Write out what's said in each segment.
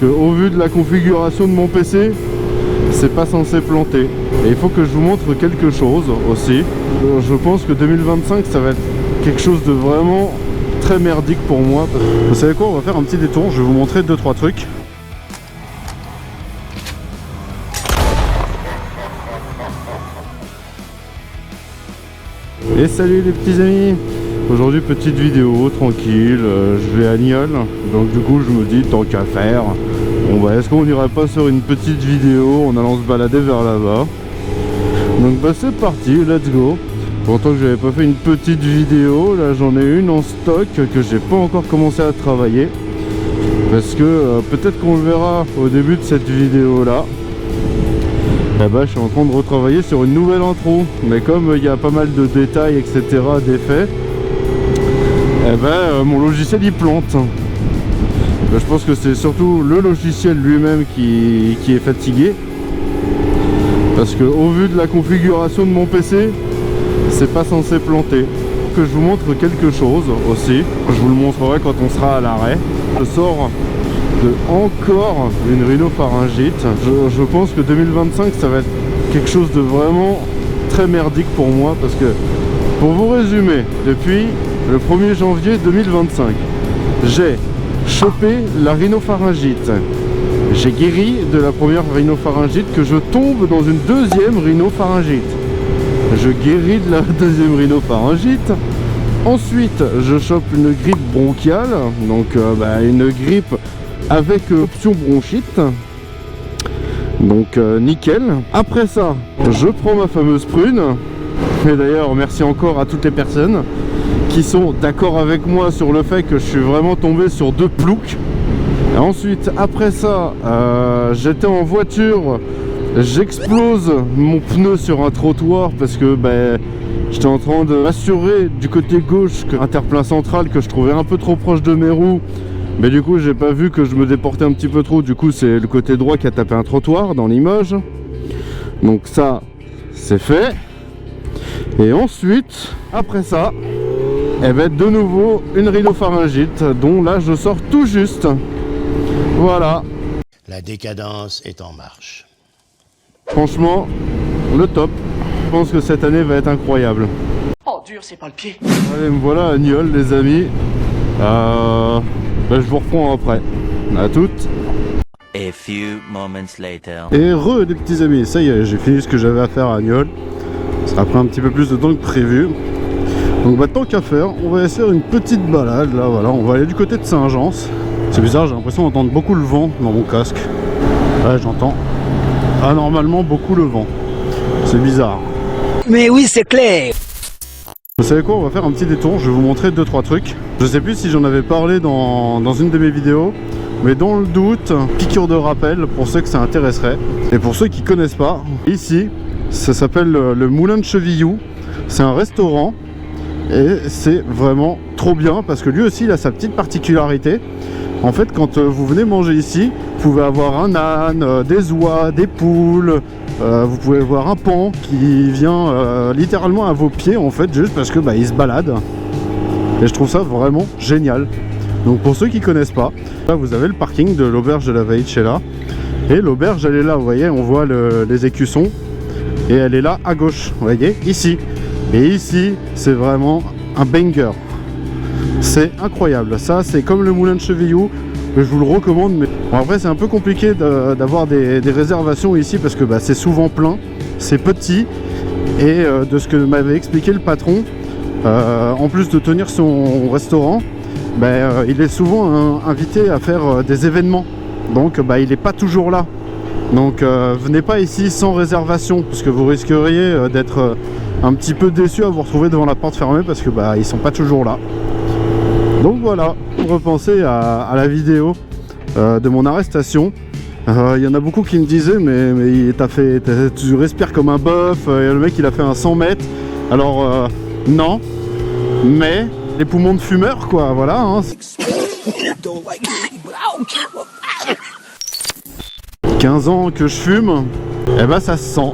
Au vu de la configuration de mon PC, c'est pas censé planter. Et il faut que je vous montre quelque chose aussi. Je pense que 2025 ça va être quelque chose de vraiment très merdique pour moi. Vous savez quoi, on va faire un petit détour, je vais vous montrer 2-3 trucs. Et salut les petits amis. Aujourd'hui petite vidéo tranquille, je vais à Niol, donc du coup je me dis tant qu'à faire, bon bah est-ce qu'on irait pas sur une petite vidéo en allant se balader vers là-bas. Donc bah c'est parti, let's go. Pourtant que j'avais pas fait une petite vidéo, là j'en ai une en stock que j'ai pas encore commencé à travailler. Parce que peut-être qu'on le verra au début de cette vidéo là. Là-bas je suis en train de retravailler sur une nouvelle intro. Mais comme il y a pas mal de détails etc, d'effets, eh ben mon logiciel il plante. Ben, je pense que c'est surtout le logiciel lui-même qui est fatigué. Parce que au vu de la configuration de mon PC, c'est pas censé planter. Que je vous montre quelque chose aussi. Je vous le montrerai quand on sera à l'arrêt. Je sors de encore une rhinopharyngite. Je pense que 2025 ça va être quelque chose de vraiment très merdique pour moi. Parce que pour vous résumer, depuis le 1er janvier 2025, j'ai chopé la rhinopharyngite. J'ai guéri de la première rhinopharyngite, que je tombe dans une deuxième rhinopharyngite. Je guéris de la deuxième rhinopharyngite. Ensuite, je chope une grippe bronchiale, donc une grippe avec option bronchite. Donc nickel. Après ça, je prends ma fameuse prune. Et d'ailleurs, merci encore à toutes les personnes qui sont d'accord avec moi sur le fait que je suis vraiment tombé sur 2 ploucs. Et ensuite, après ça, j'étais en voiture, j'explose mon pneu sur un trottoir parce que j'étais en train de m'assurer du côté gauche que interplein central que je trouvais un peu trop proche de mes roues. Mais du coup, j'ai pas vu que je me déportais un petit peu trop. Du coup, c'est le côté droit qui a tapé un trottoir dans Limoges. Donc ça, c'est fait. Et ensuite, après ça, de nouveau une rhinopharyngite dont là je sors tout juste. Voilà. La décadence est en marche. Franchement, le top. Je pense que cette année va être incroyable. Oh dur, c'est pas le pied. Allez, me voilà à Niol les amis. Je vous reprends après. À toutes. A few moments later. Et les petits amis, ça y est, j'ai fini ce que j'avais à faire à Niol. Ça a pris un petit peu plus de temps que prévu. Donc tant qu'à faire, on va essayer une petite balade là, voilà, on va aller du côté de Saint-Gence. C'est bizarre, j'ai l'impression d'entendre beaucoup le vent dans mon casque. Ouais, j'entends anormalement beaucoup le vent. C'est bizarre. Mais oui, c'est clair. Vous savez quoi, on va faire un petit détour, je vais vous montrer 2-3 trucs. Je sais plus si j'en avais parlé dans une de mes vidéos, mais dans le doute, piqûre de rappel pour ceux que ça intéresserait. Et pour ceux qui connaissent pas, ici, ça s'appelle le Moulin de Chevillou. C'est un restaurant et c'est vraiment trop bien parce que lui aussi il a sa petite particularité. En fait, quand vous venez manger ici, vous pouvez avoir un âne, des oies, des poules, vous pouvez voir un paon qui vient littéralement à vos pieds en fait, juste parce que il se balade. Et je trouve ça vraiment génial. Donc pour ceux qui connaissent pas, là vous avez le parking de l'auberge de la Vallicella. Et l'auberge elle est là, vous voyez, on voit les écussons. Et elle est là à gauche, vous voyez, ici. Et ici, c'est vraiment un banger. C'est incroyable. Ça, c'est comme le Moulin de Chevillou. Je vous le recommande. Mais bon, après, c'est un peu compliqué d'avoir des réservations ici parce que c'est souvent plein. C'est petit. Et de ce que m'avait expliqué le patron, en plus de tenir son restaurant, il est souvent invité à faire des événements. Donc, il n'est pas toujours là. Donc venez pas ici sans réservation parce que vous risqueriez d'être un petit peu déçu à vous retrouver devant la porte fermée parce que ils sont pas toujours là. Donc voilà, pour repenser à la vidéo de mon arrestation, il y en a beaucoup qui me disaient mais tu respires comme un bœuf, et le mec il a fait un 100 mètres. Alors non, mais les poumons de fumeur quoi, voilà hein. 15 ans que je fume, ça se sent.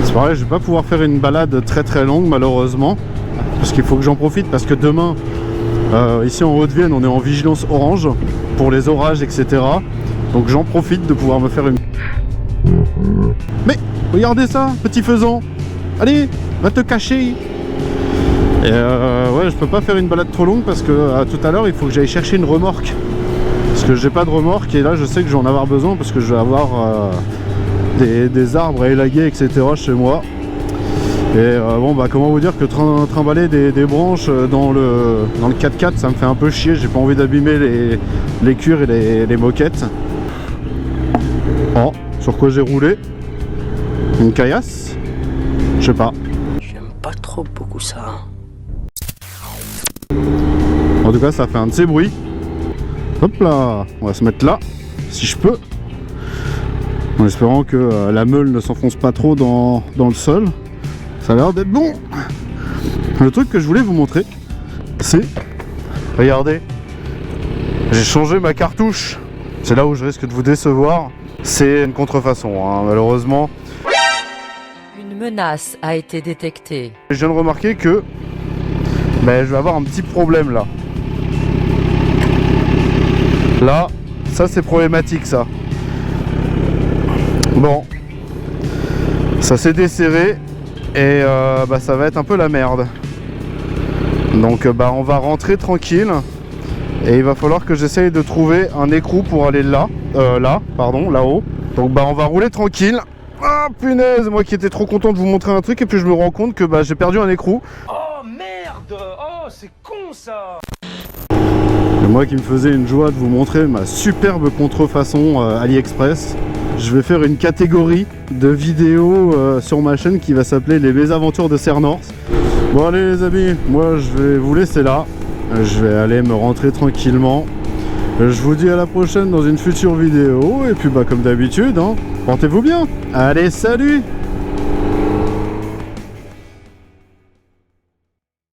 C'est pareil, je vais pas pouvoir faire une balade très longue malheureusement, parce qu'il faut que j'en profite, parce que demain, ici en Haute-Vienne, on est en vigilance orange pour les orages, etc. Donc j'en profite de pouvoir me faire une... Mais regardez ça, petit faisan. Allez, va te cacher. Et ouais, je peux pas faire une balade trop longue parce que tout à l'heure il faut que j'aille chercher une remorque. Parce que j'ai pas de remorque et là je sais que je vais en avoir besoin parce que je vais avoir des arbres à élaguer, etc. chez moi. Et bon bah comment vous dire que trimballer des branches dans le 4x4 ça me fait un peu chier, j'ai pas envie d'abîmer les cuirs et les moquettes. Oh, sur quoi j'ai roulé? Une caillasse? Je sais pas. J'aime pas trop beaucoup ça. En tout cas ça fait un de ces bruits. Hop là, on va se mettre là, si je peux. En espérant que la meule ne s'enfonce pas trop dans le sol. Ça a l'air d'être bon. Le truc que je voulais vous montrer, c'est... Regardez, j'ai changé ma cartouche. C'est là où je risque de vous décevoir. C'est une contrefaçon, hein, malheureusement. Une menace a été détectée. Je viens de remarquer que je vais avoir un petit problème là. Là, ça c'est problématique ça. Bon, ça s'est desserré et ça va être un peu la merde. Donc on va rentrer tranquille et il va falloir que j'essaye de trouver un écrou pour aller là-haut. Donc on va rouler tranquille. Ah punaise, moi qui étais trop content de vous montrer un truc et puis je me rends compte que j'ai perdu un écrou. Oh merde! Oh, c'est con ça! Et moi qui me faisais une joie de vous montrer ma superbe contrefaçon AliExpress, je vais faire une catégorie de vidéos sur ma chaîne qui va s'appeler les mésaventures de Cernors. Bon allez les amis, moi je vais vous laisser là, je vais aller me rentrer tranquillement. Je vous dis à la prochaine dans une future vidéo et puis comme d'habitude, hein, portez-vous bien. Allez, salut!